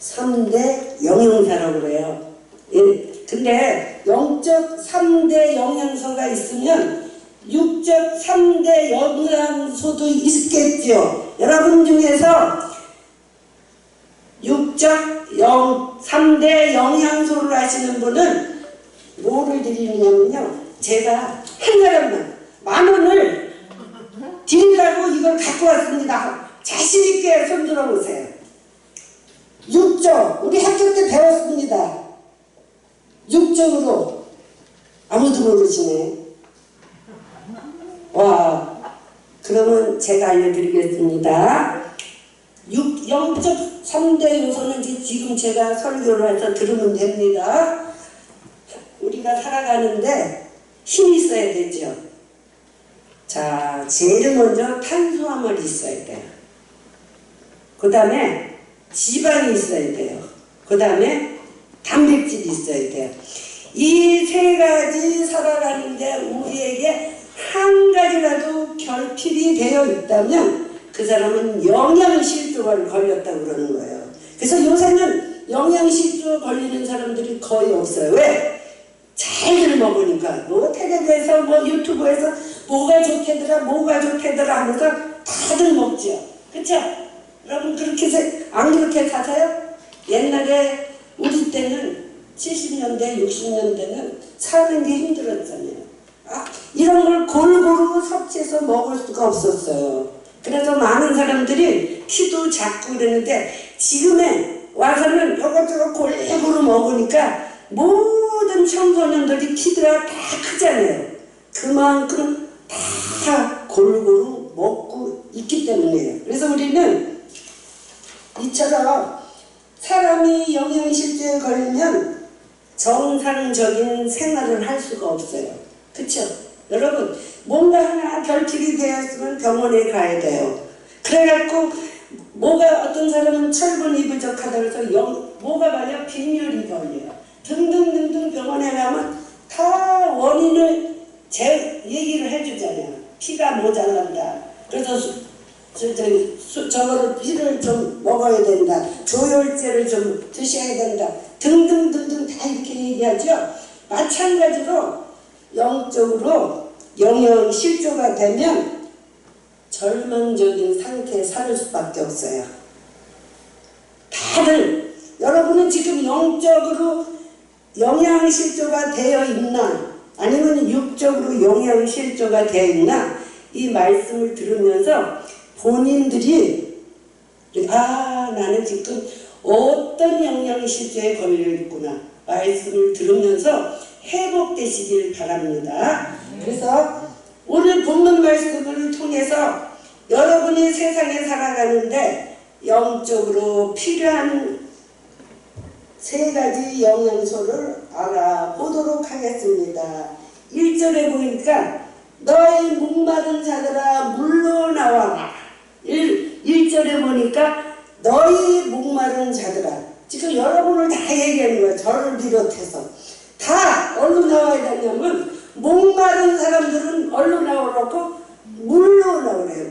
3대 영양사라고 그래요. 예. 근데 영적 3대 영양소가 있으면 육적 3대 영양소도 있겠죠. 여러분 중에서 육적 3대 영양소를 하시는 분은 뭐를 드리느냐면요. 제가 한 사람만 10,000원을 드리려고 이걸 갖고 왔습니다. 자신있게 손 들어보세요. 육적, 우리 학교 때 배웠습니다. 육적으로. 아무도 모르시네. 와, 그러면 제가 알려드리겠습니다. 영적 3대 요소는 지금 제가 설교를 해서 들으면 됩니다. 우리가 살아가는데 힘이 있어야 되죠. 자, 제일 먼저 탄수화물이 있어야 돼요. 그 다음에 지방이 있어야 돼요. 그 다음에 단백질이 있어야 돼요. 이 세 가지 살아가는데 우리에게 한 가지라도 결핍이 되어 있다면 그 사람은 영양실조가 걸렸다고 그러는 거예요. 그래서 요새는 영양실조 걸리는 사람들이 거의 없어요. 왜? 잘들 먹으니까. 뭐 텔레비에서 뭐 유튜브에서 뭐가 좋대더라 뭐가 좋대더라 하면서 다들 먹죠. 그쵸? 여러분 그렇게 안 그렇게 사세요? 옛날에 우리 때는 70년대 60년대는 사는 게 힘들었잖아요. 이런 걸 골고루 섭취해서 먹을 수가 없었어요. 그래서 많은 사람들이 키도 작고 그랬는데 지금에 와서는 이것저것 골고루 먹으니까 모든 청소년들이 키가 다 크잖아요. 그만큼 다 골고루 먹고 있기 때문이에요. 그래서 우리는 이처럼 사람이 영양실조에 걸리면 정상적인 생활을 할 수가 없어요. 그쵸? 여러분 뭔가 하나 결핍이 되었으면 병원에 가야 돼요. 그래갖고 뭐가 어떤 사람은 철분이 부족하다 그래서 뭐가 말이야 빈혈이 걸려요. 등등등등 병원에 가면 다 원인을 얘기를 해주잖아요. 피가 모자란다. 그래서 저거를 피를 좀 먹어야 된다. 조혈제를 좀 드셔야 된다. 등등등등 다 이렇게 얘기하죠. 마찬가지로 영적으로 영양실조가 되면 절망적인 상태에 살 수밖에 없어요. 다들 여러분은 지금 영적으로 영양실조가 되어 있나 아니면 육적으로 영양실조가 되어 있나 이 말씀을 들으면서 본인들이 나는 지금 어떤 영양실조에 걸려 있구나 말씀을 들으면서 회복되시길 바랍니다. 그래서 오늘 본문 말씀을 통해서 여러분이 세상에 살아가는데 영적으로 필요한 세 가지 영양소를 알아보도록 하겠습니다. 1절에 보니까 너희 목마른 자들아 물로 나와라. 1절에 보니까 너희 목마른 자들아. 지금 여러분을 다 얘기하는 거예요. 저를 비롯해서. 다 어디로 나와야 되냐면 목마른 사람들은 어디로 나오라고? 물로 나오래요.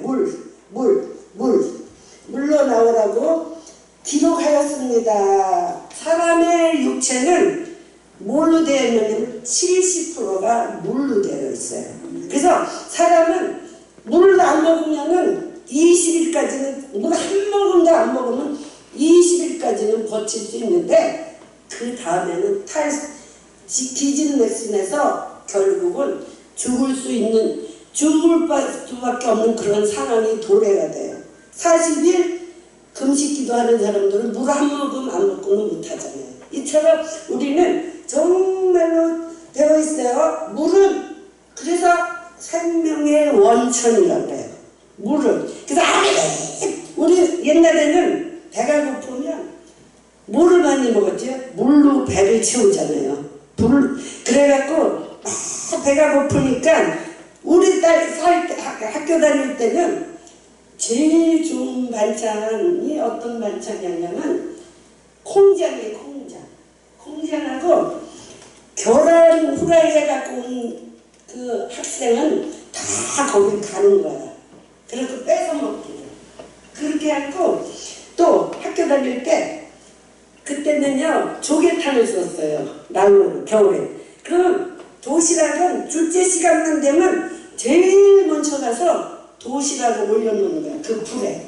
물로 나오라고 기록하였습니다. 사람의 육체는 뭘로 되어 있냐면 70%가 물로 되어 있어요. 그래서 사람은 물을 안 먹으면은 20일까지는 물 한 모금도 안 먹으면 20일까지는 버틸 수 있는데 그 다음에는 기진맥진해서 결국은 죽을 수밖에 없는 그런 상황이 도래가 돼요. 40일 금식 기도하는 사람들은 물 한 모금 안 먹고는 못하잖아요. 이처럼 우리는 정말로 되어 있어요. 물은 그래서 생명의 원천이라고 해요. 물은 그래서 우리 옛날에는 배가 고프면 물을 많이 먹었죠. 물로 배를 채우잖아요. 그래갖고 배가 고프니까 우리 딸 학교 다닐 때는 제일 좋은 반찬이 어떤 반찬이었냐면 콩장이에요. 콩장하고 계란 후라이 해갖고 온 그 학생은 다 거기 가는 거야. 그래서 뺏어 먹기를. 그렇게 하고 또 학교 다닐 때 때는요 조개탕을 썼어요. 난로 겨울에. 그럼 도시락은 둘째 시간만 되면 제일 먼저 가서 도시락을 올려놓는 거야. 그 불에.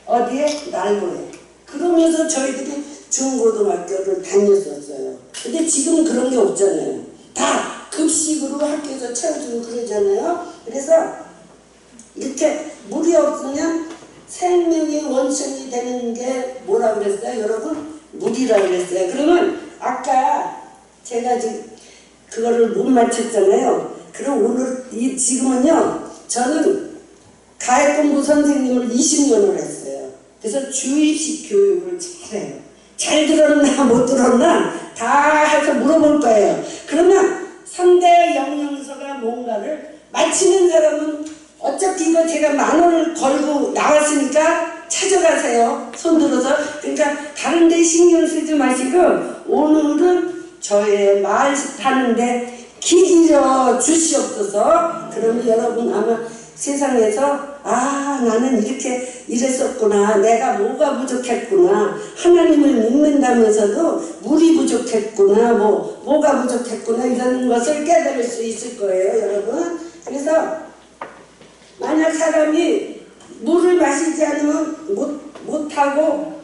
어디에? 난로에. 그러면서 저희들이 중고등학교를 다녔었어요. 근데 지금 그런 게 없잖아요. 다 급식으로 학교에서 채워주고 그러잖아요. 그래서 이렇게 물이 없으면 생명의 원천이 되는 게 뭐라 그랬어요? 여러분? 물이라 그랬어요. 그러면 아까 제가 지금 그거를 못 맞췄잖아요. 그럼 오늘 지금은요 저는 가해공부 선생님을 20년을 했어요. 그래서 주입식 교육을 잘해요. 잘 들었나 못 들었나 다 해서 물어볼 거예요. 그러면 3대 영양소가 뭔가를 맞히는 사람은 어차피 이거 제가 10,000원을 걸고 나왔으니까 찾아가세요. 손들어서. 그러니까 다른 데 신경 쓰지 마시고 오늘은 저의 말 타는데 기기려 주시옵소서. 그러면 여러분 아마 세상에서 아 나는 이렇게 이랬었구나, 내가 뭐가 부족했구나, 하나님을 믿는다면서도 물이 부족했구나, 뭐가 부족했구나 이런 것을 깨달을 수 있을 거예요 여러분. 그래서 만약 사람이 물을 마시지 않으면 못하고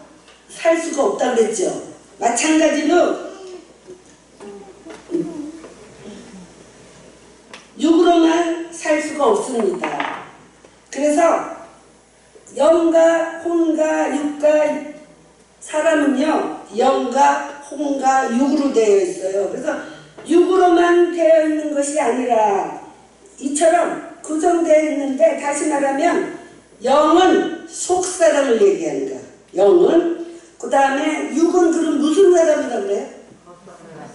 살 수가 없다 그랬죠. 마찬가지로 육으로만 살 수가 없습니다. 그래서 영과 혼과 육과 사람은요 영과 혼과 육으로 되어 있어요. 그래서 육으로만 되어 있는 것이 아니라 이처럼 구성되어 있는데, 다시 말하면 영은 속사람을 얘기하는 거야. 영은. 그 다음에 육은 그럼 무슨 사람이라고 그래요?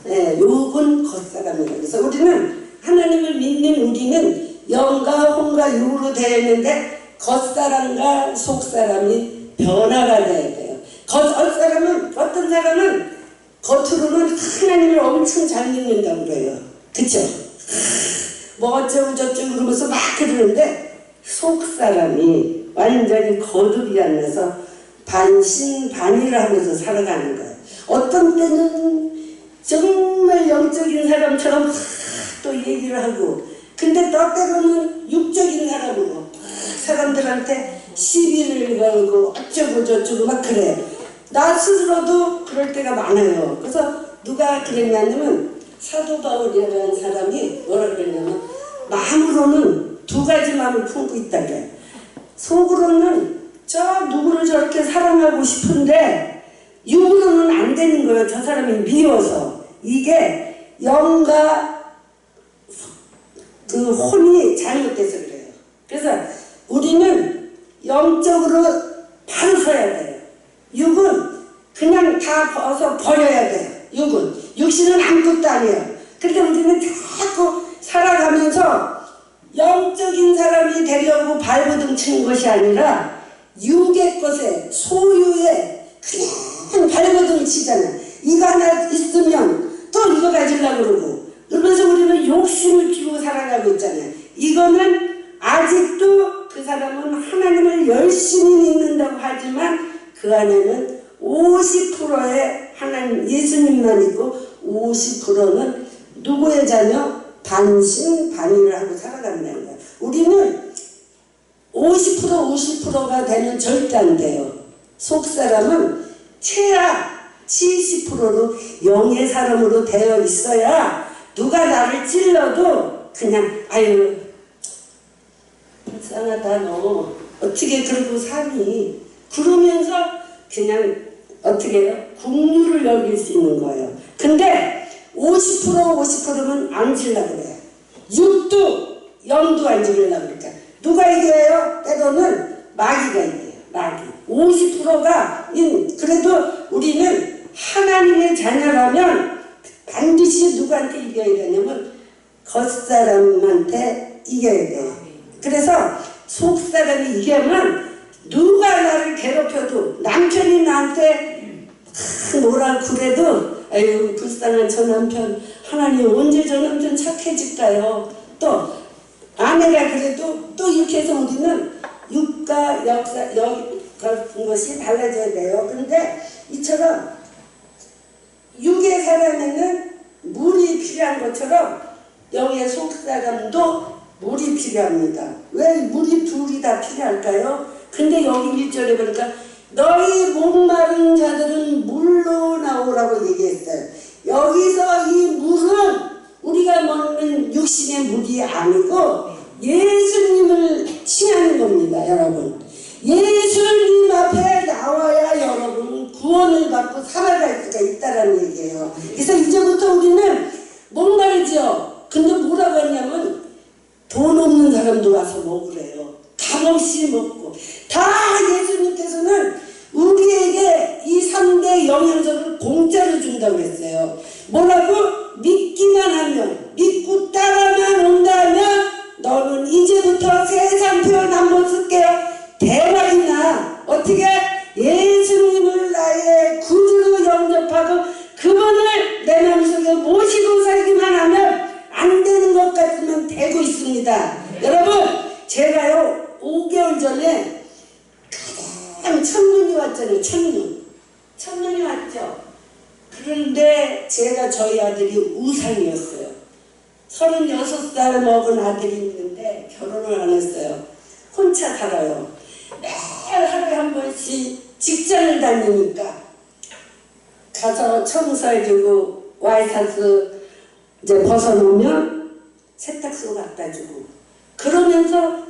네, 육은 겉사람이라고. 그래서 우리는 하나님을 믿는 우리는 영과 혼과 육으로 되어 있는데 겉사람과 속사람이 변화가 돼야 돼요. 겉사람은, 어떤 사람은 겉으로는 하나님을 엄청 잘 믿는다고 그래요. 그쵸? 뭐 어쩌고 저쩌고 그러면서 막 그러는데 속사람이 완전히 거듭이 안 나서 반신반의를 하면서 살아가는 거예요. 어떤 때는 정말 영적인 사람처럼 또 얘기를 하고, 근데 또 때로는 육적인 사람으로 사람들한테 시비를 걸고 어쩌고 저쩌고 막 그래. 나 스스로도 그럴 때가 많아요. 그래서 누가 그랬냐면 사도 바울이라는 사람이 뭐라 그랬냐면 마음으로는 두 가지 마음을 품고 있다 그래. 속으로는 저 누구를 저렇게 사랑하고 싶은데 육으로는 안 되는 거예요. 저 사람이 미워서. 이게 영과 그 혼이 잘못돼서 그래요. 그래서 우리는 영적으로 바로 서야 돼요. 육은 그냥 다 벗어 버려야 돼요. 육신은 아무것도 아니에요. 근데 우리는 자꾸 살아가면서 영적인 사람이 되려고 발버둥 치는 것이 아니라 육의 것에, 소유에 그냥 발버둥 치잖아요. 이거 하나 있으면 또 이거 가지려고 그러고, 그러면서 우리는 욕심을 피우고 살아가고 있잖아요. 이거는 아직도 그 사람은 하나님을 열심히 믿는다고 하지만 그 안에는 50%의 하나님 예수님만 있고 50%는 누구의 자녀? 반신반의를 하고 살아간다는 거예요. 우리는 50%가 되면 절대 안 돼요. 속사람은 최악 70%로 영의 사람으로 되어 있어야 누가 나를 찔러도 그냥 아유 불쌍하다 너 어떻게 그러고 사니, 그러면서 그냥 어떻게 해요? 국류를 여길 수 있는 거예요. 근데 50%면 안 질려고 그래요. 육도 영도 안 질려고 그러니까 누가 이겨요? 때로는 마귀가 이겨요. 마귀. 50%가 그래도 우리는 하나님의 자녀라면 반드시 누구한테 이겨야 되냐면 겉사람한테 이겨야 돼요. 그래서 속사람이 이기면 누가 나를 괴롭혀도, 남편이 나한테 뭐라 그래도 아유 불쌍한 저 남편, 하나님 언제 저 남편 착해질까요? 또 아내가 그래도 또 이렇게 해서 우리는 육과 같은 것이 달라져야 돼요. 근데 이처럼 사람에는 물이 필요한 것처럼 영의 속사람도 물이 필요합니다. 왜 물이 둘이 다 필요할까요? 근데 여기 1절에 보니까 너희 목마른 자들은 물로 나오라고 얘기했어요. 여기서 이 물은 우리가 먹는 육신의 물이 아니고 예수님을 취하는 겁니다, 여러분. 예수님 앞에 나와야 여러분 구원을 받고 살아갈 수가 있다는 얘기예요. 그래서 이제부터 우리는 목마르죠. 근데 뭐라고 했냐면 돈 없는 사람도 와서 먹으래요. 값없이 먹고. 다 예수님께서는 우리에게 이 3대 영양소를 공짜로 준다고 했어요. 뭐라고? 믿기만 하면, 믿고 따라만 온다면 너는 이제부터 세상 표현 한번 쓸게요. 대박이나 어떻게 예수님을 나의 구주로 영접하고 그분을 내 마음속에 모시고 살기만 하면 안 되는 것 같으면 되고 있습니다. 여러분, 제가요 5개월 전에 가장 첫눈이 왔잖아요. 첫눈이 왔죠. 그런데 제가 저희 아들이 우상이었어요. 36살 먹은 아들이 있는데 결혼을 안 했어요. 혼자 살아요. 매일 하루에 한 번씩 직장을 다니니까 가서 청소해주고 와이셔츠 이제 벗어놓으면 세탁소 갖다 주고 그러면서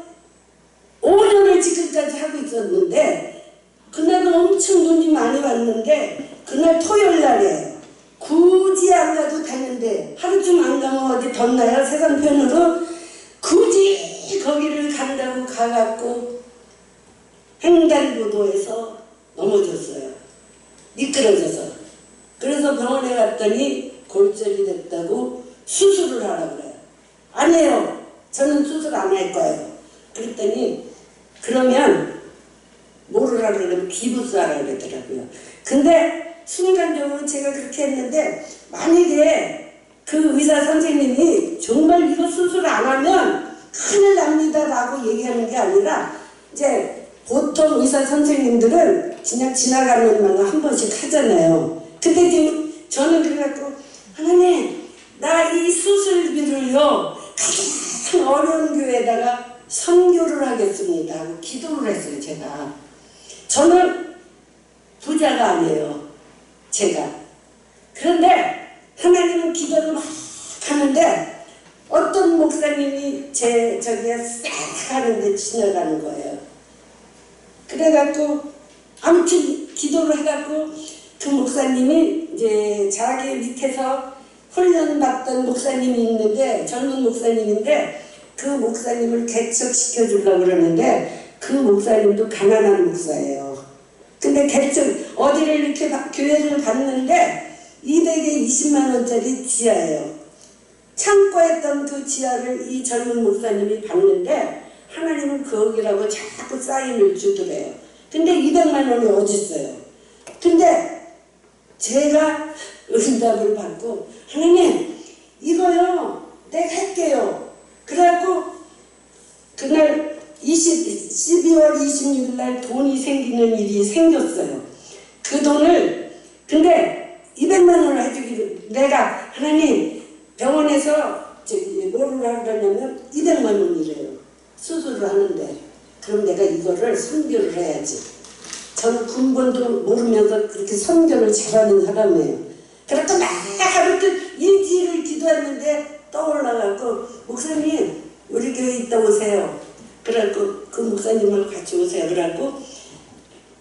5년을 지금까지 하고 있었는데 그날은 엄청 눈이 많이 왔는데 그날 토요일 날에 굳이 안 가도 되는데 하루쯤 안 가면 어디 덧나요? 세상 편으로 굳이 거기를 간다고 가갖고 횡단보도에서 넘어졌어요. 미끄러져서. 그래서 병원에 갔더니 골절이 됐다고 수술을 하라고 그래요. 안 해요. 저는 수술 안 할 거예요. 그랬더니 그러면 뭐를 하라고 그러면 기부스 하라고 그러더라고요. 근데 순간적으로 제가 그렇게 했는데 만약에 그 의사 선생님이 정말 이거 수술 안 하면 큰일 납니다 라고 얘기하는 게 아니라 이제 보통 의사 선생님들은 그냥 지나가는 만한 한 번씩 하잖아요. 근데 지금 저는 그래갖고 하나님 나 이 수술비를요 가장 어려운 교회에다가 선교를 하겠습니다 하고 기도를 했어요. 제가 저는 부자가 아니에요. 제가 그런데 하나님은 기도를 막 하는데 어떤 목사님이 저기에 싹 하는데 지나가는 거예요. 그래갖고 아무튼 기도를 해갖고 그 목사님이 이제 자기 밑에서 훈련받던 목사님이 있는데 젊은 목사님인데 그 목사님을 개척시켜 주려고 그러는데 그 목사님도 가난한 목사예요. 근데 개척 어디를 이렇게 교회를 갔는데 200에 20만 원짜리 지하예요. 창고에 있던 그 지하를 이 젊은 목사님이 봤는데 하나님은 거기라고 자꾸 사인을 주더래요. 근데 200만 원이 어디 있어요? 근데 제가 응답을 받고 하나님 이거요 내가 할게요. 그래갖고 그날 12월 26일 날 돈이 생기는 일이 생겼어요. 그 돈을 근데 200만 원을 해주기로 내가 하나님 병원에서 뭐를 하려냐면 200만 원이래요. 수술을 하는데 그럼 내가 이거를 선교를 해야지. 저는 근본도 모르면서 그렇게 선교를 잘하는 사람이에요. 그래서 막 하루 일주일을 기도했는데 떠올라가고 목사님 우리 교회 있다 오세요. 그래갖고 그 목사님을 같이 오세요. 그래갖고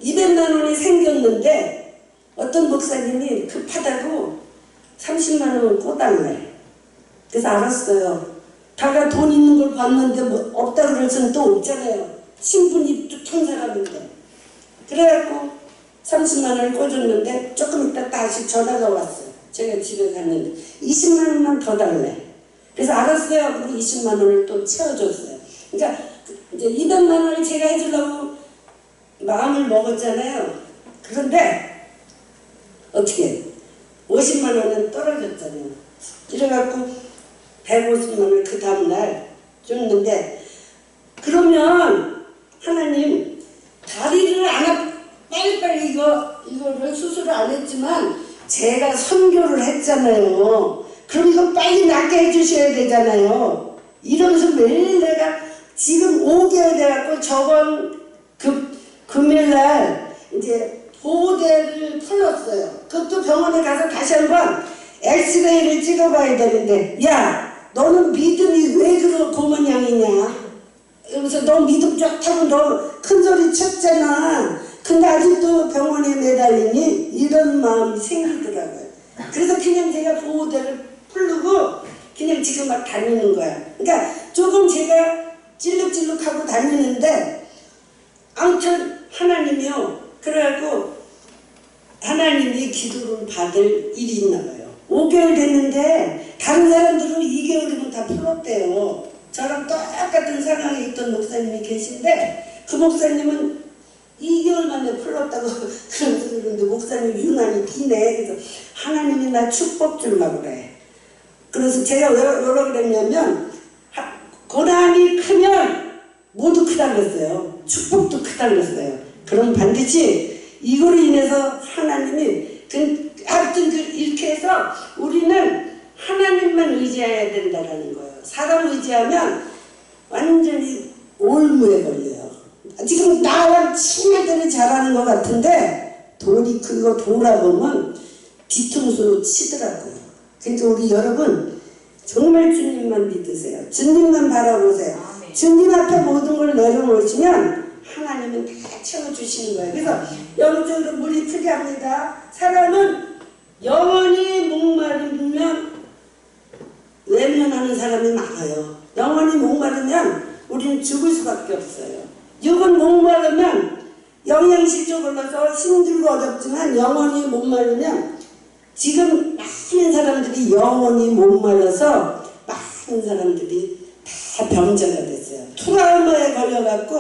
200만 원이 생겼는데 어떤 목사님이 급하다고 30만 원 꿔달래. 그래서 알았어요. 다가 돈 있는 걸 봤는데 뭐 없다 그래서는 또 없잖아요. 신분이 뚝한 사람인데. 그래갖고 30만 원을 꿔줬는데 조금 있다 다시 전화가 왔어요. 제가 집에 갔는데 20만 원만 더 달래. 그래서 알았어요. 그리고 20만 원을 또 채워줬어요. 그러니까 이제 200만 원을 제가 해주려고 마음을 먹었잖아요. 그런데 어떻게 50만 원은 떨어졌잖아요. 이래갖고 150만 원을 그 다음날 줬는데 그러면 하나님 다리를 안 빨리빨리 이거를 수술을 안 했지만 제가 선교를 했잖아요. 그럼 이거 빨리 낫게 해주셔야 되잖아요. 이러면서 매일 내가 지금 5개월 돼갖고 저번 금요일날 이제 보호대를 풀었어요. 그것도 병원에 가서 다시 한번 엑스레이를 찍어봐야 되는데, 야 너는 믿음이 왜 그렇고 모양이냐. 그래서 너 믿음 좋다고 너 큰소리 쳤잖아. 근데 아직도 병원에 매달리니 이런 마음이 생기더라고요. 그래서 그냥 제가 보호대를 풀고 그냥 지금 막 다니는 거야. 그러니까 조금 제가 찔룩찔룩하고 다니는데 아무튼 하나님이요. 그래갖고 하나님이 기도를 받을 일이 있나 봐요. 5개월 됐는데 다른 사람들은 2개월이면 다 풀었대요. 저랑 똑같은 상황에 있던 목사님이 계신데 그 목사님은 2개월 만에 풀었다고 그러면서 그러는데 목사님 유난히 비네. 그래서 하나님이 나 축복 주려고 그래. 그래서 제가 왜 그랬냐면 고난이 크면 모두 크다 그랬어요. 축복도 크다 그랬어요. 그럼 반드시 이거로 인해서 하나님이 하여튼 이렇게 해서 우리는 하나님만 의지해야 된다는 거예요. 사람 의지하면 완전히 올무에 걸려요. 지금 나랑 친구들이 잘하는 것 같은데 돌이 그거 돌아보면 뒤통수로 치더라고요. 그러니까 우리 여러분 정말 주님만 믿으세요. 주님만 바라보세요. 주님 앞에 모든 걸 내려놓으시면 하나님은 다 채워주시는 거예요. 그래서 영적으로 물이 크게 합니다. 사람은 영원히 목마르면 외면하는 사람이 많아요. 영원히 목마르면 우리는 죽을 수밖에 없어요. 육은 목마르면 영양실조걸로서 힘들고 어렵지만 영원히 목마르면 지금 많은 사람들이 영원히 목말라서 많은 사람들이 다 병자가 됐어요. 트라우마에 걸려갖고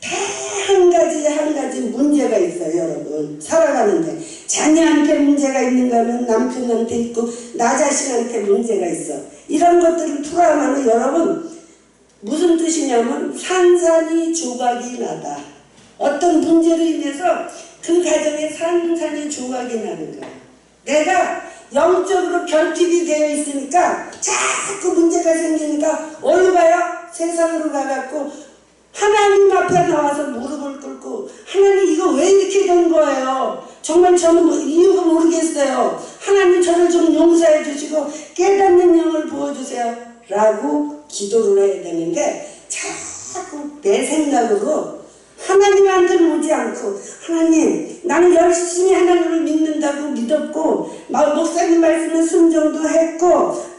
다 한 가지 문제가 있어요. 여러분 살아가는데 자녀한테 문제가 있는가 하면 남편한테 있고 나 자신한테 문제가 있어. 이런 것들을 트라우마는 여러분 무슨 뜻이냐면 산산이 조각이 나다. 어떤 문제로 인해서 그 가정에 산산이 조각이 나는 거야. 내가 영적으로 결핍이 되어 있으니까 자꾸 문제가 생기니까 어디로 가요? 세상으로 가갖고 하나님 앞에 나와서 무릎을 꿇고 하나님 이거 왜 이렇게 된 거예요? 정말 저는 뭐 이유가 모르겠어요. 하나님 저를 좀 용서해 주시고 깨닫는 영을 부어주세요 라고 기도를 해야 되는데 자꾸 내 생각으로 하나님한테는 오지 않고 하나님 나는 열심히 하나님을 믿는다고 믿었고 목사님 말씀에 순종도 했고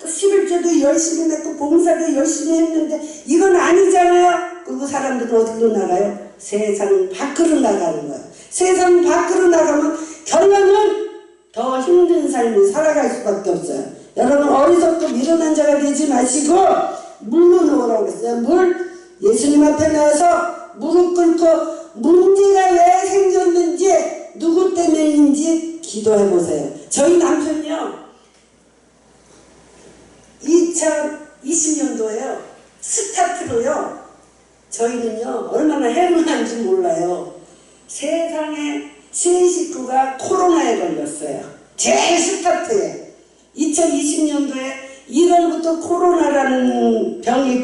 또 11조도 열심히 했고 봉사도 열심히 했는데 이건 아니잖아요. 그리고 사람들은 어디로 나가요? 세상 밖으로 나가는 거예요. 세상 밖으로 나가면 결론은 더 힘든 삶을 살아갈 수밖에 없어요. 여러분 어리석고 미련한 자가 되지 마시고 물로 넣으라고 했어요. 물 예수님 앞에 나와서 무릎 꿇고 문제가 왜 생겼는지 누구 때문인지 기도해 보세요. 저희 남편이요 2020년도에요 스타트로요 저희는요 얼마나 행운한지 몰라요. 세상에 세 식구가 코로나에 걸렸어요. 제일 스타트에 2020년도에 1월부터 코로나라는 병이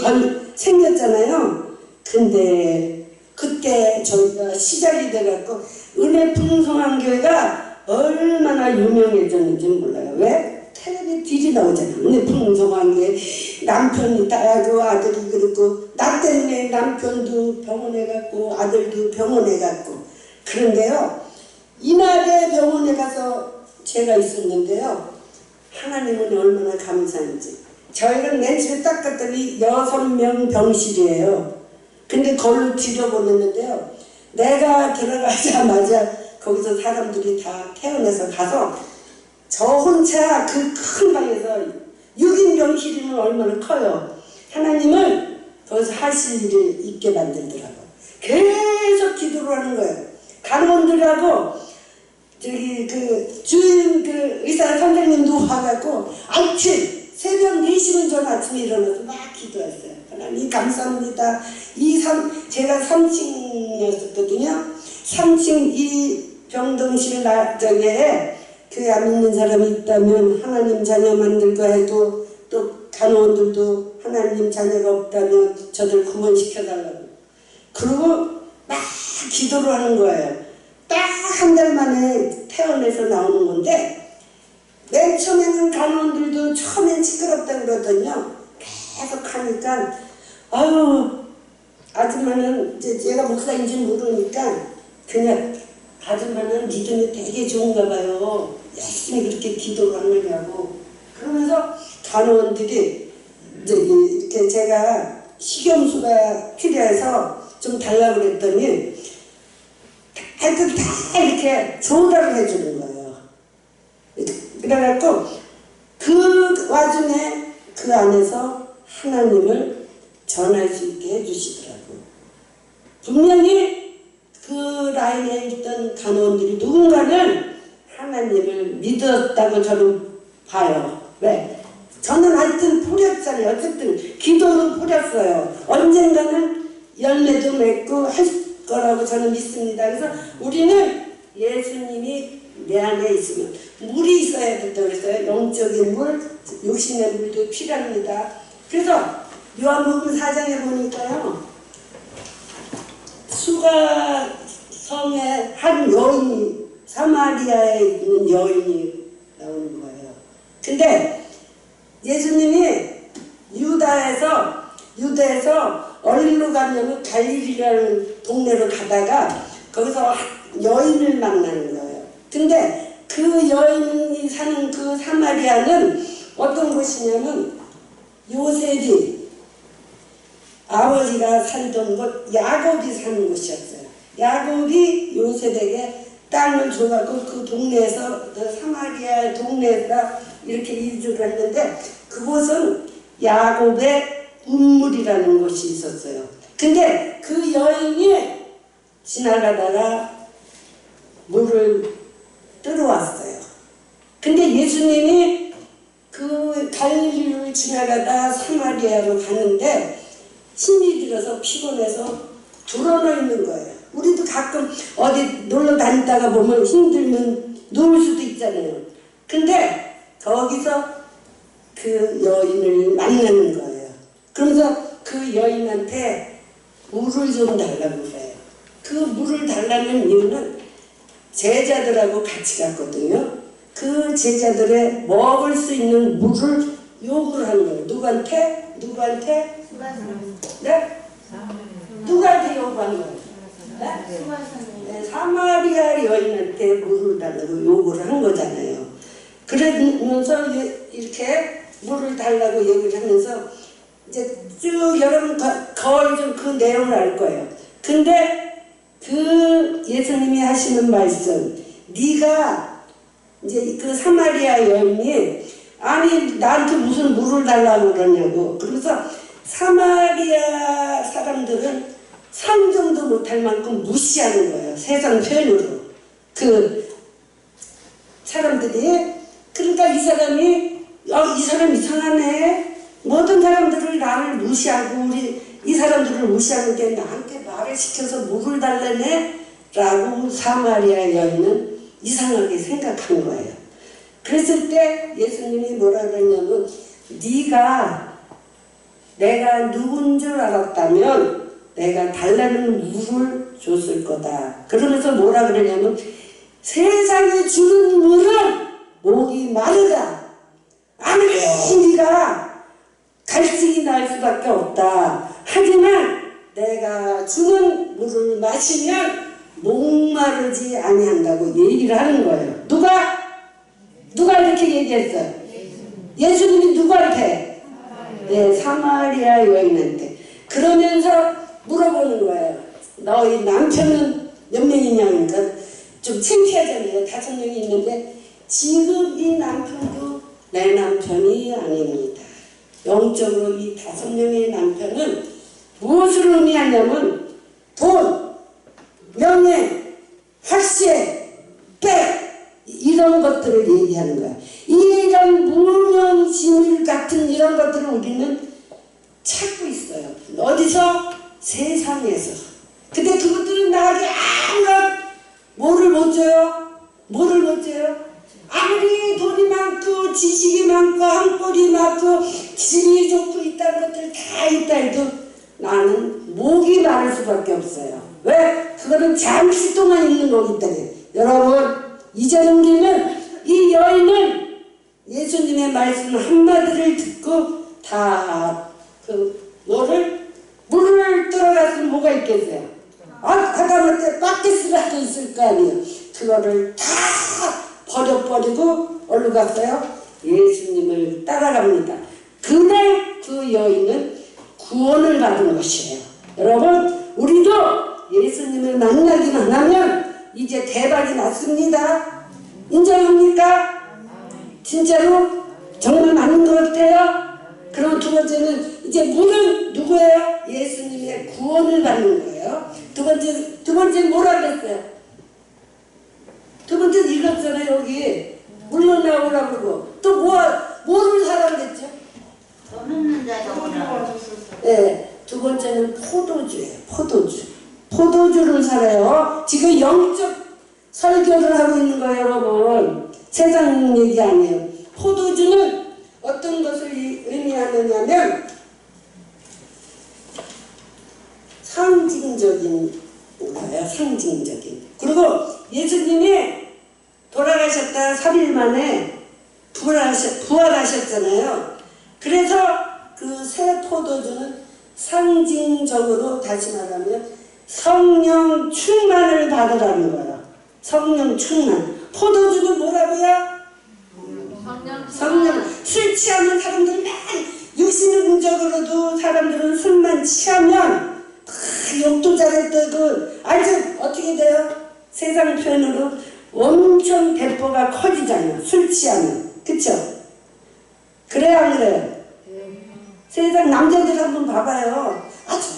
생겼잖아요. 근데 그때 저희가 시작이 돼갖고 은혜 풍성한 교회가 얼마나 유명해졌는지 몰라요. 왜? 텔레비 TV 나오잖아. 은혜 풍성한 교회 남편이 따고 아들이 그렇고 나 때문에 남편도 병원에 갔고 아들도 병원에 갔고 그런데요 이날에 병원에 가서 제가 있었는데요 하나님은 얼마나 감사한지 저희가 맨 집에 딱 갔더니 6명 병실이에요. 근데 거기를 들여보냈는데요. 내가 들어가자마자 거기서 사람들이 다 태어나서 가서 저 혼자 그 큰 방에서 6인 병실이면 얼마나 커요. 하나님은 거기서 하실 일을 있게 만들더라고요. 계속 기도를 하는 거예요. 간호원들하고 저기 그 주임 그 의사 선생님도 와갖고 아침 새벽 4시면 전 아침에 일어나서 막 기도했어요. 하나님 감사합니다. 제가 3층이었거든요. 3층 이 병동실 저기에 그 교회 안 믿는 사람이 있다면 하나님 자녀 만들고 해도 또 간호원들도 하나님 자녀가 없다면 저들 구원시켜달라고. 그리고 막 기도를 하는 거예요. 딱 한 달 만에 퇴원해서 나오는 건데 맨 처음에는 간호원들도 처음엔 시끄럽다고 그러더니요. 계속 하니까 아유 아줌마는 이제 제가 목사인지 모르니까 그냥 아줌마는 믿음이 되게 좋은가 봐요. 열심히 그렇게 기도를 하느냐고. 그러면서 간호원들이 이렇게 제가 식염수가 필요해서 좀 달라고 그랬더니 하여튼 다 이렇게 조달을 해주는 거예요. 그래갖고 그 와중에 그 안에서 하나님을 전할 수 있게 해주시더라고요. 분명히 그 라인에 있던 간호원들이 누군가는 하나님을 믿었다고 저는 봐요. 왜? 저는 하여튼 뿌렸잖아요. 어쨌든 기도는 뿌렸어요. 언젠가는 열매도 맺고 할 거라고 저는 믿습니다. 그래서 우리는 예수님이 내 안에 있으면 물이 있어야 된다고 했어요. 영적인 물, 육신의 물도 필요합니다. 그래서 요한복음 4장에 보니까요. 수가 성에 한 여인이 사마리아에 있는 여인이 나오는 거예요. 근데 예수님이 유다에서 어디로 가냐면 갈릴리라는 동네로 가다가 거기서 여인을 만나는 거예요. 근데 그 여인이 사는 그 사마리아는 어떤 곳이냐면 요셉이 아버지가 살던 곳 야곱이 사는 곳이었어요. 야곱이 요셉에게 땅을 줘가지고 그 동네에서 그 사마리아 동네에서 이렇게 이주를 했는데 그곳은 야곱의 운물이라는 곳이 있었어요. 근데 그 여인이 지나가다가 물을 들어왔어요. 근데 예수님이 그 갈릴리를 지나가다 사마리아로 가는데 힘이 들어서 피곤해서 드러나 있는 거예요. 우리도 가끔 어디 놀러 다니다가 보면 힘들면 누울 수도 있잖아요. 근데 거기서 그 여인을 만나는 거예요. 그러면서 그 여인한테 물을 좀 달라고 그래요. 그 물을 달라는 이유는 제자들하고 같이 갔거든요. 그 제자들의 먹을 수 있는 물을 요구를 하는 거예요. 누구한테? 네? 누구한테 요구한 거예요? 네? 사마리아 여인한테 물을 달라고 요구를 한 거잖아요. 그러면서 이렇게 물을 달라고 얘기를 하면서 이제 쭉 여러분 거의 좀 그 내용을 알 거예요. 근데 그 예수님이 하시는 말씀, 네가 이제 그 사마리아 여인이 아니 나한테 무슨 물을 달라고 그러냐고. 그러면서 사마리아 사람들은 상정도 못할 만큼 무시하는 거예요. 세상 표현으로. 그 사람들이 그러니까 이 사람이 이 사람 이상하네. 모든 사람들을 나를 무시하고 이 사람들을 무시하는데 나한테 말을 시켜서 물을 달래네? 라고 사마리아 여인은 이상하게 생각한 거예요. 그랬을 때 예수님이 뭐라 그랬냐면 네가 내가 누군 줄 알았다면 내가 달라는 물을 줬을 거다. 그러면서 뭐라 그러냐면 세상에 주는 물은 목이 마르다. 아무리 네가 갈증이 날 수밖에 없다. 하지만 내가 주는 물을 마시면 목마르지 아니한다고 얘기를 하는 거예요. 누가 이렇게 얘기했어요? 예수님이 누구한테? 네, 사마리아 여인한테. 그러면서 물어보는 거예요. 너희 남편은 몇 명이냐? 그러니까 좀 창피하잖아요. 5명이 있는데 지금 이 남편도 내 남편이 아닙니다. 영적으로 이 5명의 남편은 무엇을 의미하냐면 돈, 명예, 학세, 백 이런 것들을 얘기하는 거야. 이런 무명지물 같은 이런 것들을 우리는 찾고 있어요. 어디서? 세상에서. 근데 그것들은 나에게 아무런 뭐를 못 줘요? 아무 지식이 많고 한골이 많고 질이 좋고 있다는 것들 다 있다 해도 나는 목이 마를 수밖에 없어요. 왜? 그거는 잠시 동안 있는 거기 때문에. 여러분, 이제는 우리는 이 여인은 예수님의 말씀 한마디를 듣고 다 물을 들어가서 뭐가 있겠어요? 하다못해 바켓이라도 있을 거 아니에요. 그거를 다 버려버리고 어디로 갔어요? 예수님을 따라갑니다. 그날 그 여인은 구원을 받은 것이에요. 여러분, 우리도 예수님을 만나기만 하면 이제 대박이 났습니다. 인정합니까? 진짜로? 정말 맞는 것 같아요? 그럼 두 번째는 이제 물은 누구예요? 예수님의 구원을 받는 거예요. 두 번째 뭐라 그랬어요? 두 번째는 읽었잖아요. 여기 물로 나오라고 그러고 또 뭐를 사라 그랬죠? 돈 없는 자가 오라. 네, 두 번째는 포도주예요. 포도주를 사래요. 지금 영적 설교를 하고 있는 거예요, 여러분. 세상 얘기 아니에요. 포도주는 어떤 것을 의미하느냐면 상징적인 거예요. 상징적인. 그리고 예수님이 돌아가셨다 3일 만에 부활하셨잖아요. 그래서 그 새 포도주는 상징적으로 다시 말하면 성령 충만을 받으라는 거예요. 성령 충만. 포도주는 뭐라고요? 성령. 술 취하면 사람들이 육신적으로도 사람들은 술만 취하면 욕도 잘했다고 아주 어떻게 돼요? 세상 표현으로 엄청 배포가 커지잖아요. 술 취하면. 그쵸? 그래요 안 그래요? 세상 남자들 한번 봐봐요. 아주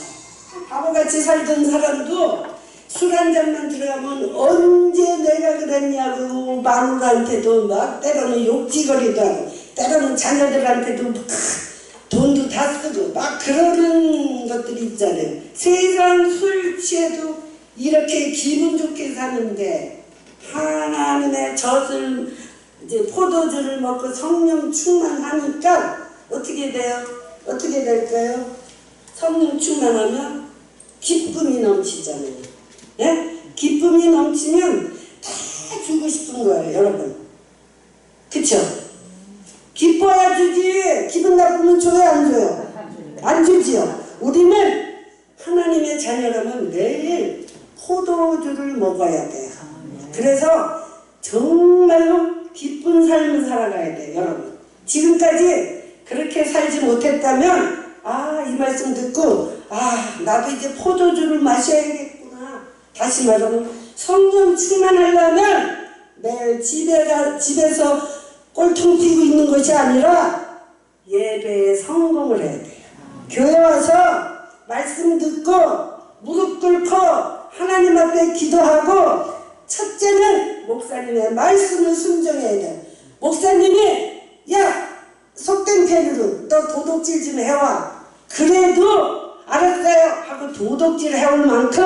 바보같이 살던 사람도 술 한 잔만 들어가면 언제 내가 그랬냐고 마누라한테도 막 때로는 욕지거리도 하고 때로는 자녀들한테도 막 돈도 다 쓰고 막 그러는 것들이 있잖아요. 세상 술 취해도 이렇게 기분 좋게 사는데 하나님의 젖을 이제 포도주를 먹고 성령 충만하니까 어떻게 돼요? 어떻게 될까요? 성령 충만하면 기쁨이 넘치잖아요. 예? 기쁨이 넘치면 다 주고 싶은 거예요, 여러분. 그쵸? 기뻐야 주지. 기분 나쁘면 줘요, 안 줘요? 안 주지요. 우리는 하나님의 자녀라면 매일 포도주를 먹어야 돼요. 그래서 정말로 기쁜 삶을 살아가야 돼요, 여러분. 지금까지 그렇게 살지 못했다면 이 말씀 듣고 나도 이제 포도주를 마셔야겠구나. 다시 말하면 성령 충만하려면 매일 집에서 꼴통 피고 있는 것이 아니라 예배에 성공을 해야 돼요. 교회 와서 말씀 듣고 무릎 꿇고 하나님 앞에 기도하고 첫째는 목사님의 말씀을 순종해야 돼요. 목사님이 속된 편으로 너 도둑질 좀 해와. 그래도 알았어요 하고 도둑질 해올 만큼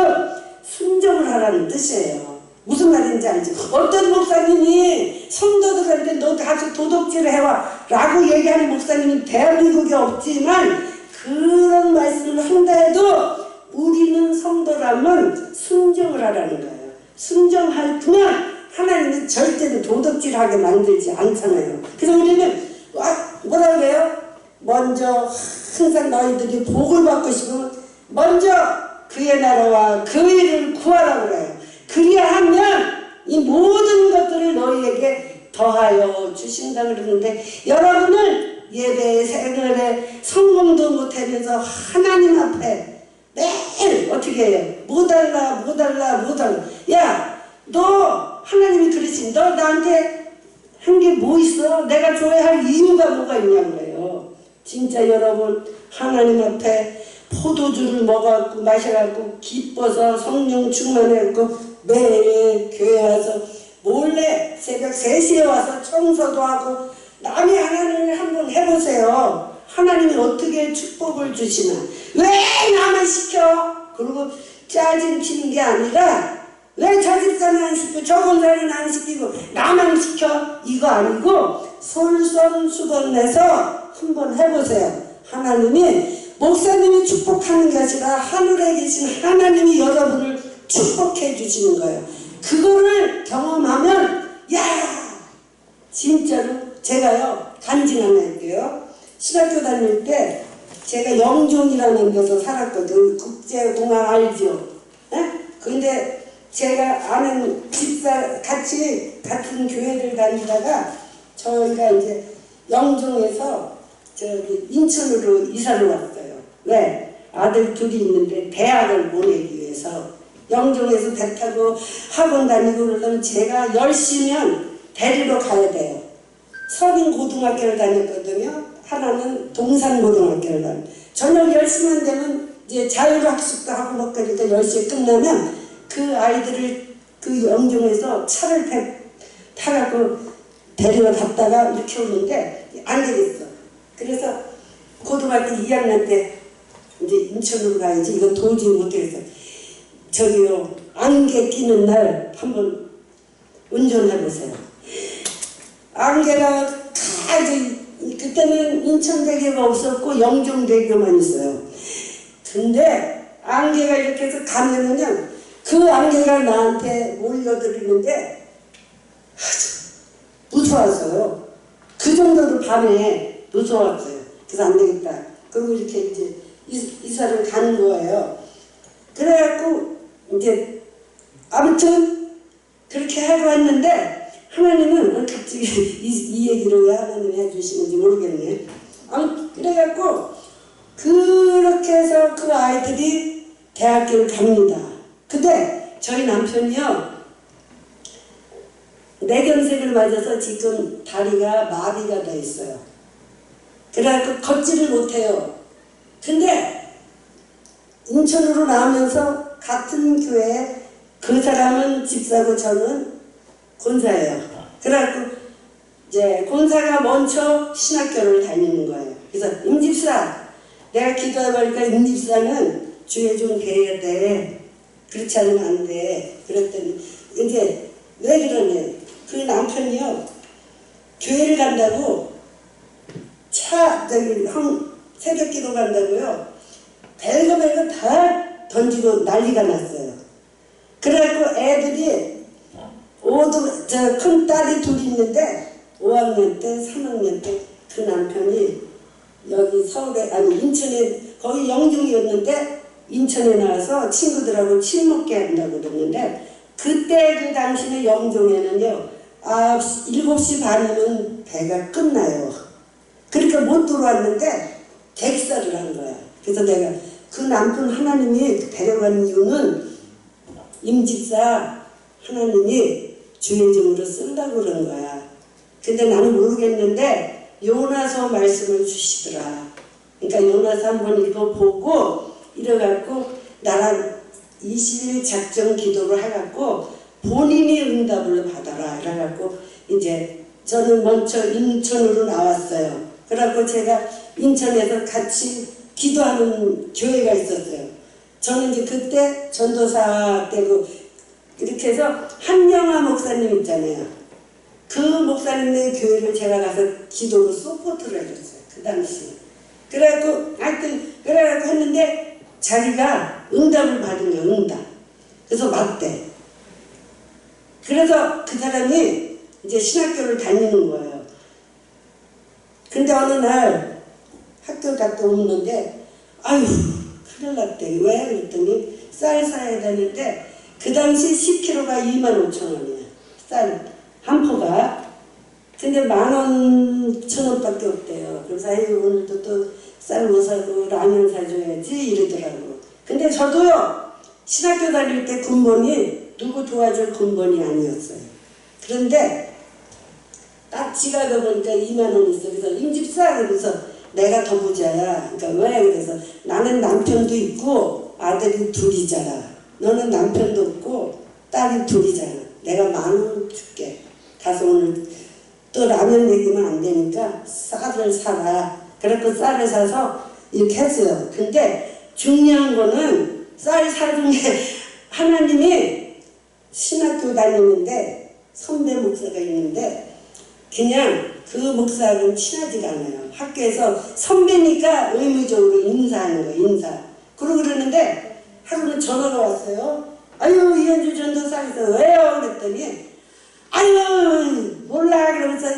순종을 하라는 뜻이에요. 무슨 말인지 알죠? 어떤 목사님이 성도들한테 너 가서 도둑질 해와 라고 얘기하는 목사님은 대한민국에 없지만 그런 말씀을 한다 해도 우리는 성도라면 순종을 하라는 거예요. 순종할 그냥 하나님은 절대로 도둑질하게 만들지 않잖아요. 그래서 우리는 뭐라 그래요? 먼저 항상 너희들이 복을 받고 싶으면 먼저 그의 나라와 그 일을 구하라고 그래요. 그리하면 이 모든 것들을 너희에게 더하여 주신다 그러는데 여러분은 예배 생활에 성공도 못하면서 하나님 앞에 매일 어떻게 해요? 뭐 달라 야 너 하나님이 그러신 너 나한테 한 게 뭐 있어? 내가 줘야 할 이유가 뭐가 있냐고요. 진짜 여러분 하나님 앞에 포도주를 먹어갖고 마셔갖고 기뻐서 성령 충만해갖고 매일 교회 와서 몰래 새벽 3시에 와서 청소도 하고 남의 하나님을 한번 해보세요. 하나님이 어떻게 축복을 주시나. 왜 나만 시켜? 그리고 짜증 피는 게 아니라 왜 저 집사는 안 시키고 저 권사는 안 시키고 나만 시켜? 이거 이거 아니고 솔선수범해서 한번 해보세요. 하나님이 목사님이 축복하는 게 아니라 하늘에 계신 하나님이 여러분을 축복해 주시는 거예요. 그거를 경험하면 야 진짜로 제가요 간증 하나 할게요. 신학교 다닐 때 제가 영종이라는 데서 살았거든. 국제공항 알죠? 에? 근데 제가 아는 집사 같이 같은 교회를 다니다가 저희가 이제 영종에서 저기 인천으로 이사를 왔어요. 왜? 아들 둘이 있는데 대학을 보내기 위해서 영종에서 배 타고 학원 다니고 그러면 제가 10시면 데리러 가야 돼요. 서린고등학교를 다녔거든요. 하나는 동산고등학교를 다녔어요. 저녁 10시만 되면 이제 자율학습도 하고 막 그러니까 10시에 끝나면 그 아이들을 그 영종에서 차를 타갖고 데리러 갔다가 이렇게 오는데 안 되겠어. 그래서 고등학교 2학년 때 이제 인천으로 가야지 이거 도저히 못하겠어. 저기요 안개 끼는 날 한번 운전해보세요. 안개가 그때는 인천대교가 없었고 영종대교만 있어요. 근데 안개가 이렇게 해서 가면은요 그 안개가 나한테 몰려들이는데 무서웠어요. 그 정도로 밤에 무서웠어요. 그래서 안 되겠다. 그리고 이렇게 이제 이사를 가는 거예요. 그래갖고 이제 아무튼 그렇게 하고 왔는데 하나님은 갑자기 이 얘기를 왜 하나님이 해주시는지 모르겠네. 그래갖고 그렇게 해서 그 아이들이 대학교를 갑니다. 근데 저희 남편이요 뇌경색을 맞아서 지금 다리가 마비가 돼 있어요. 그래갖고 걷지를 못해요. 근데 인천으로 나오면서 같은 교회에 그 사람은 집사고 저는 권사예요. 그래갖고 이제 권사가 먼저 신학교를 다니는 거예요. 그래서 임집사 내가 기도해보니까 임집사는 주에 좀 배워야 돼. 그렇지 않으면 안 돼. 그랬더니 이제 왜 그러냐. 그 남편이요 교회를 간다고 새벽 기도 간다고요. 별거 다 던지고 난리가 났어요. 그래갖고 애들이 큰 딸이 둘이 있는데 5학년 때 3학년 때 그 남편이 여기 서울에 아니 인천에 거기 영종이었는데 인천에 나와서 친구들하고 침 먹게 한다고 그랬는데 그때 그 당시에 영종에는요 7시 반이면 배가 끝나요. 그러니까 못 들어왔는데 객사를 한 거야. 그래서 내가 그 남편 하나님이 데려간 이유는 임집사 하나님이 주의종으로 쓴다고 그런 거야. 근데 나는 모르겠는데 요나서 말씀을 주시더라. 그러니까 요나서 한번 읽어보고 이래갖고 나랑 20일 작정 기도를 해갖고 본인이 응답을 받아라. 이래갖고 이제 저는 먼저 인천으로 나왔어요. 그래갖고 제가 인천에서 같이 기도하는 교회가 있었어요. 저는 이제 그때 전도사 때고 이렇게 해서 한영아 목사님 있잖아요. 그 목사님의 교회를 제가 가서 기도로 서포트를 해줬어요. 그 당시에. 그래갖고 하여튼 그래갖고 했는데 자기가 응답을 받은 거예요. 응답. 그래서 맞대. 그래서 그 사람이 이제 신학교를 다니는 거예요. 근데 어느 날 학교 갔다 오는데 아유 큰일 났대. 왜? 그랬더니 쌀 사야 되는데 그 당시 10kg가 25,000원이야. 쌀 한 포가. 근데 11,000원밖에 없대요. 그래서 아유 오늘도 또 쌀 못 사고 라면 사줘야지 이러더라고. 근데 저도요 신학교 다닐 때 군번이 누구 도와줄 군번이 아니었어요. 그런데 딱 지갑에 보니까 2만원 있어. 그래서 임집사 그래서 내가 더 부자야. 그러니까 왜? 그래서 나는 남편도 있고 아들이 둘이잖아. 너는 남편도 없고 딸이 둘이잖아. 내가 10,000원 줄게. 가서 오늘 또 라면 먹이면 안 되니까 쌀을 사라. 그래서 쌀을 사서 이렇게 했어요. 근데 중요한 거는 쌀 사준 게 하나님이 신학교 다니는데 선배 목사가 있는데 그냥 그 목사하고는 친하지가 않아요. 학교에서 선배니까 의무적으로 인사하는 거예요. 인사. 그러고 그러는데 하루는 전화가 왔어요. 아유 이현주 전도사에서 왜요? 그랬더니 아유 몰라 그러면서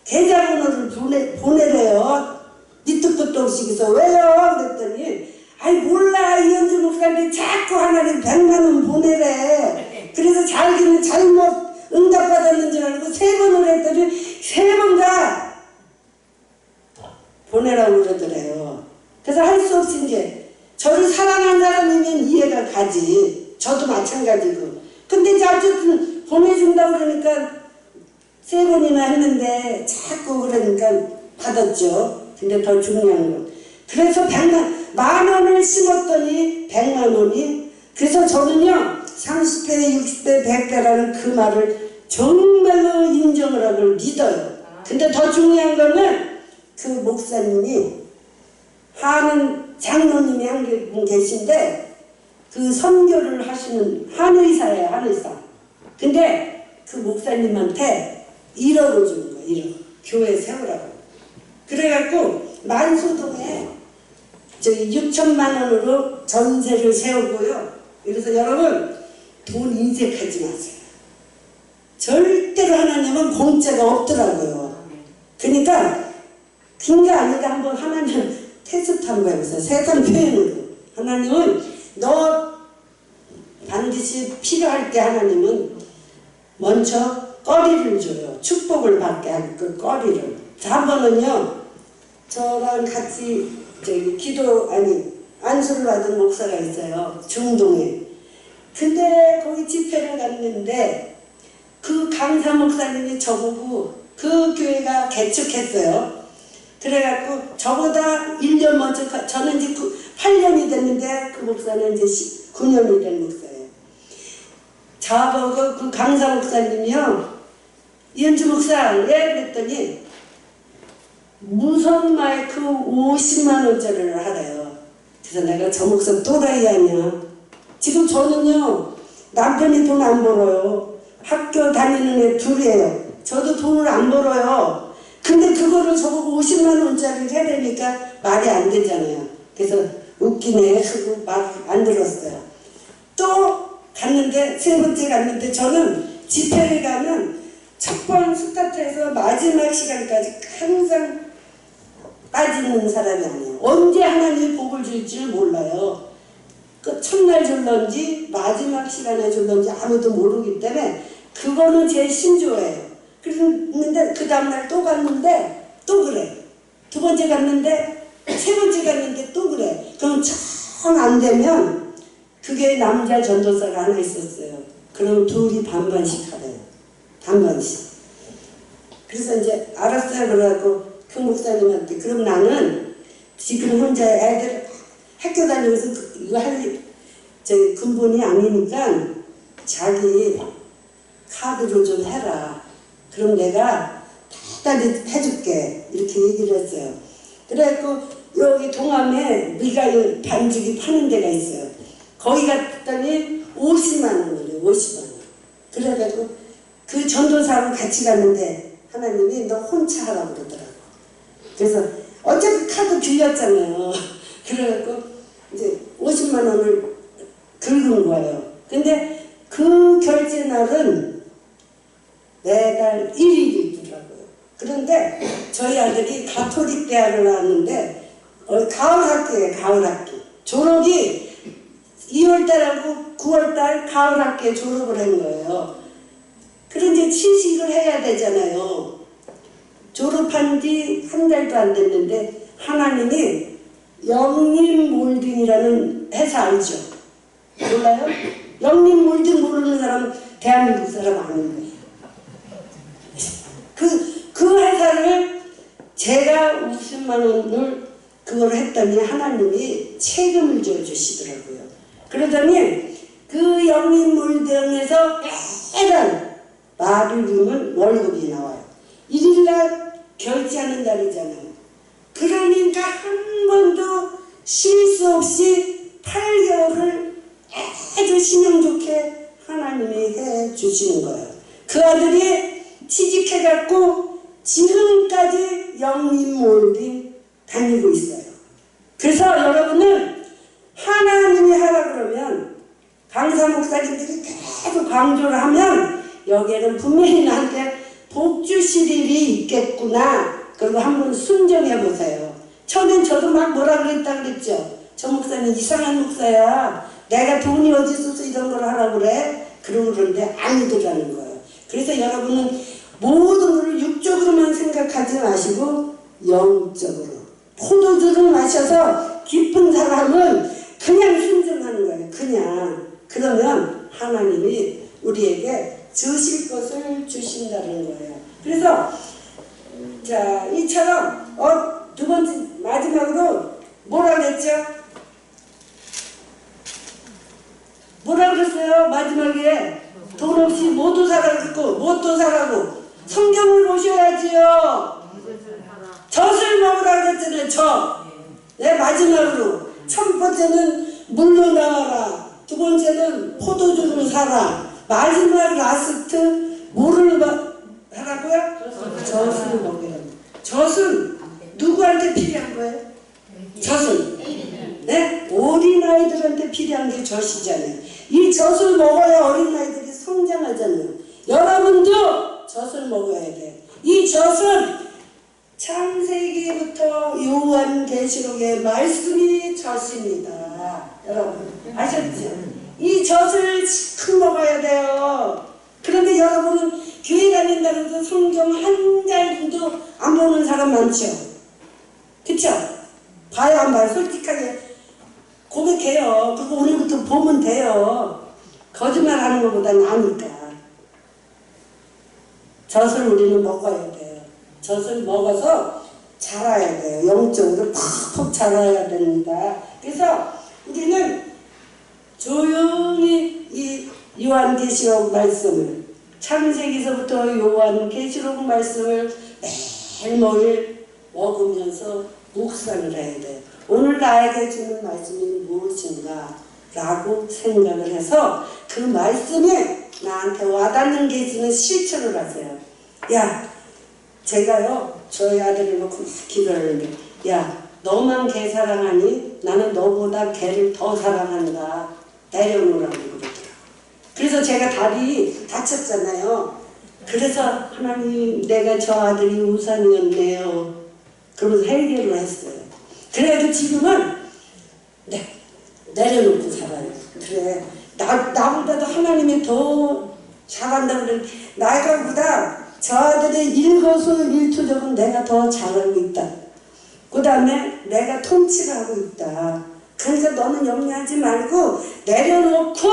계좌번호를 보내래요. 밑도 끝도 없이 그래서 왜요? 그랬더니 아이 몰라 이현주 목사님 자꾸 하나님 100만원 보내래. 그래서 자기는 잘못 응답받았는 줄 알고 3번을 했더니 3번 다 보내라고 그러더래요. 그래서 할 수 없이 이제 저를 사랑한 사람이면 이해가 가지. 저도 마찬가지고. 근데 이제 어쨌든 보내준다고 그러니까 3번이나 했는데 자꾸 그러니까 받았죠. 근데 더 중요한 건 그래서 100만원을 심었더니 100만원이 그래서 저는요 30배, 60배, 100배라는 그 말을 정말로 인정을 하고 믿어요. 근데 더 중요한 거는 그 목사님이 하는 장로님이 한 분 계신데 그 선교를 하시는 한의사예요. 한의사. 근데 그 목사님한테 1억을 주는 거예요. 1억. 교회 세우라고. 그래갖고 만수동에 저기 6천만 원으로 전세를 세우고요. 그래서 여러분 돈 인색하지 마세요. 절대로 하나님은 공짜가 없더라고요. 그러니까 빈가 아니다 한번 하나님 테스트 한번 해보세요. 세상 표현으로. 하나님은 너 반드시 필요할 때 하나님은 먼저 꺼리를 줘요. 축복을 받게 할 그 꺼리를. 한 번은요 저랑 같이 저기 안수를 받은 목사가 있어요. 중동에. 근데 거기 집회를 갔는데 그 강사 목사님이 저보고 그 교회가 개척했어요. 그래갖고 저보다 1년 먼저 저는 이제 8년이 됐는데 그 목사는 이제 9년이 된 목사예요. 저보고 그 강사 목사님이요. 이현주 목사 예? 그랬더니 무선 마이크 50만 원짜리를 하래요. 그래서 내가 저 목사 또라이 아니야. 지금 저는요 남편이 돈 안 벌어요. 학교 다니는 애 둘이에요. 저도 돈을 안 벌어요. 근데 그거를 저보고 50만 원짜리를 해야 되니까 말이 안 되잖아요. 그래서 웃기네 하고 말 안 들었어요. 또 갔는데 세 번째 갔는데 저는 집회를 가면 첫 번 스타트해서 마지막 시간까지 항상 빠지는 사람이 아니에요. 언제 하나님이 복을 줄지 몰라요. 그 첫날 줄런지 마지막 시간에 줄런지 아무도 모르기 때문에 그거는 제 신조예요. 그랬는데 그 다음날 또 갔는데 또 그래. 두 번째 갔는데 세 번째 갔는데 또 그래. 그럼 정 안 되면 그게 남자 전도사가 하나 있었어요. 그럼 둘이 반반씩 하래요. 반반씩. 그래서 이제 알았어요. 그래갖고 그 목사님한테 그럼 나는 지금 혼자 애들 학교 다니면서 이거 할 근본이 아니니까 자기 카드로 좀 해라. 그럼 내가 다 해줄게. 이렇게 얘기를 했어요. 그래갖고 여기 동암에 미가요 반죽이 파는 데가 있어요. 거기 갔더니 50만 원이래요. 50만 원. 그래가지고 그 전도사하고 같이 갔는데 하나님이 너 혼자 하라고 그러더라고. 그래서 어차피 카드 빌렸잖아요. 그래갖고 이제 50만 원을 긁은 거예요. 근데 그 결제 날은 매달 1일이 있더라고요. 그런데 저희 아들이 가톨릭 대학을 나왔는데 가을 학기에 가을 학기. 졸업이 2월달하고 9월달 가을 학기에 졸업을 한 거예요. 그런데 취직을 해야 되잖아요. 졸업한 지 한 달도 안 됐는데 하나님이 영림몰딩이라는 회사 알죠? 몰라요? 영림몰딩 모르는 사람은 대한민국 사람 아닌 거예요. 그 회사를 제가 50만 원을 그걸 했더니 하나님이 세금을 지어주시더라고요. 그러더니 그 영림몰딩에서 매달 말일이면 월급이 나와요. 1일날 결제하는 날이잖아요. 그러니까 한 번도 실수 없이 8개월을 아주 신용 좋게 하나님이 해 주시는 거예요. 그 아들이 취직해갖고 지금까지 영림 몰디 다니고 있어요. 그래서 여러분은 하나님이 하라 그러면 강사 목사님들이 계속 강조를 하면 여기에는 분명히 나한테 복 주실 일이 있겠구나. 그리고 한번 순정해 보세요. 처음엔 저도 막 뭐라 그랬다 그랬죠. 저 목사님 이상한 목사야. 내가 돈이 어디 있어서 이런 걸 하라고 그래? 그러는데 아니더라는 거예요. 그래서 여러분은 모든 걸 육적으로만 생각하지 마시고 영적으로. 포도주를 마셔서 기쁜 사람은 그냥 순종하는 거예요. 그냥. 그러면 하나님이 우리에게 주실 것을 주신다는 거예요. 그래서 자 이처럼 두 번째 마지막으로 뭐라 그랬죠? 뭐라 그랬어요? 마지막에 돈 없이 모두 사라 그랬고 무엇도 사라고 성경을 보셔야지요. 젖을 먹으라 그랬잖아요. 젖. 네, 마지막으로 첫 번째는 물로 나와라. 두 번째는 포도주를 사라. 마지막 라스트 뭐를 하라고요? 젖을 먹으라. 젖은 누구한테 필요한 거예요? 젖은 네? 어린아이들한테 필요한 게 젖이잖아요. 이 젖을 먹어야 어린아이들이 성장하잖아요. 여러분도 젖을 먹어야 돼요. 이 젖은 창세기부터 요한계시록의 말씀이 젖입니다. 여러분 아셨죠? 이 젖을 큰 먹어야 돼요. 그런데 여러분은 교회 다닌다고 해서 성경 한 장도 안 보는 사람 많죠? 그쵸? 봐요 안 봐요? 솔직하게 고백해요. 그거 오늘부터 보면 돼요. 거짓말 하는 것보다 나으니까. 젖을 우리는 먹어야 돼요. 젖을 먹어서 자라야 돼요. 영적으로 팍팍 자라야 됩니다. 그래서 우리는 조용히 이 요한계시록 말씀을 창세기서부터 요한계시록 말씀을 매일매일 먹으면서 묵상을 해야 돼요. 오늘 나에게 주는 말씀이 무엇인가 라고 생각을 해서 그 말씀에 나한테 와닿는 게 있으면 실천을 하세요. 야 제가요 저희 아들을 놓고 막 기도하는데 야 너만 개 사랑하니 나는 너보다 개를 더 사랑한다. 내려놓으라고 그러더라고요. 그래서 제가 다리 다쳤잖아요. 그래서 하나님 내가 저 아들이 우상이었네요. 그러면서 해결을 했어요. 그래도 지금은 내려놓고 살아요. 그래 나보다도 하나님이 더 잘한다 그래. 나보다 저 아들의 일거수일투족은 내가 더 잘하고 있다. 그 다음에 내가 통치를 하고 있다. 그러니까 너는 염려하지 말고 내려놓고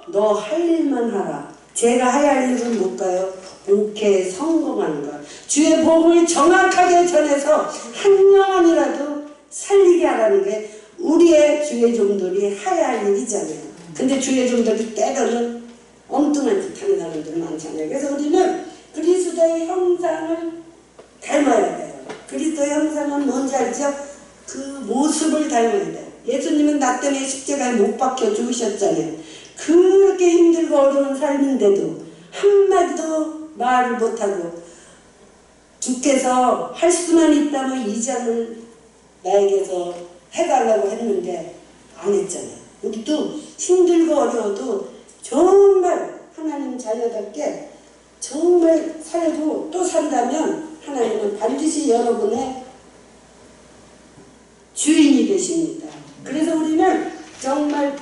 너 할 일만 하라. 제가 해야 할 일은 뭘까요? 옳게 성공하는 것. 주의 복음을 정확하게 전해서 한 영혼이라도 살리게 하라는 게 우리의 주의 종들이 해야 할 일이잖아요. 근데 주의 종들이 때로는 엉뚱한 짓 하는 사람들이 많잖아요. 그래서 우리는 그리스도의 형상을 닮아야 돼요. 그리스도의 형상은 뭔지 알죠? 그 모습을 닮아야 돼요. 예수님은 나 때문에 십자가에 못 박혀 죽으셨잖아요. 그렇게 힘들고 어려운 삶인데도 한마디도 말을 못하고 주께서 할 수만 있다면 이 잔을 나에게서 해달라고 했는데 안 했잖아요. 우리도 힘들고 어려워도 정말 하나님 자녀답게 정말 살고 또 산다면 하나님은 반드시 여러분의 주인이 되십니다. 그래서 우리는 정말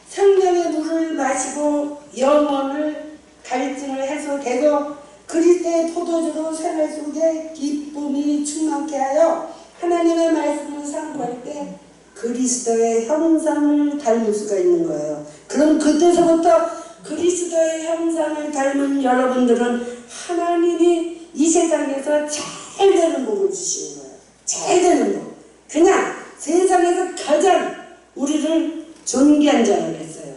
생명의 물을 마시고 영혼을 갈증을 해소되고 그리스도의 포도주로 생활 속에 기쁨이 충만케 하여 하나님의 말씀을 상고할 때 그리스도의 형상을 닮을 수가 있는 거예요. 그럼 그때서부터 그리스도의 형상을 닮은 여러분들은 하나님이 이 세상에서 잘 되는 복을 주시는 거예요. 잘 되는 복. 그냥 세상에서 가장 우리를 존귀한 자라고 했어요.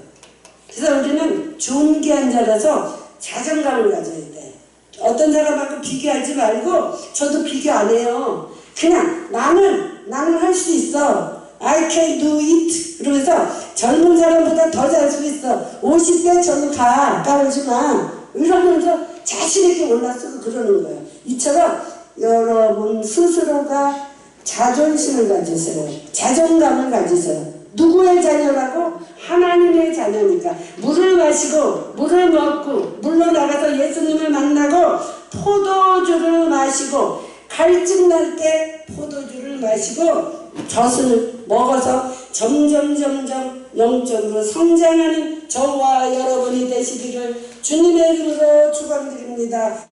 그래서 우리는 존귀한 자라서 자존감을 가져야 돼. 어떤 사람하고 비교하지 말고 저도 비교 안 해요. 그냥 나는 할 수 있어. I can do it. 그러면서 젊은 사람보다 더 잘 수 있어. 50대 저로 가. 까불지 마. 이러면서 자신있게 올라서고 그러는 거예요. 이처럼 여러분 스스로가 자존심을 가지세요. 자존감을 가지세요. 누구의 자녀라고? 하나님의 자녀니까. 물을 마시고 물을 먹고 물로 나가서 예수님을 만나고 포도주를 마시고 갈증 날 때 포도주를 마시고 젖을 먹어서 점점 영적으로 성장하는 저와 여러분이 되시기를 주님의 이름으로 축원드립니다.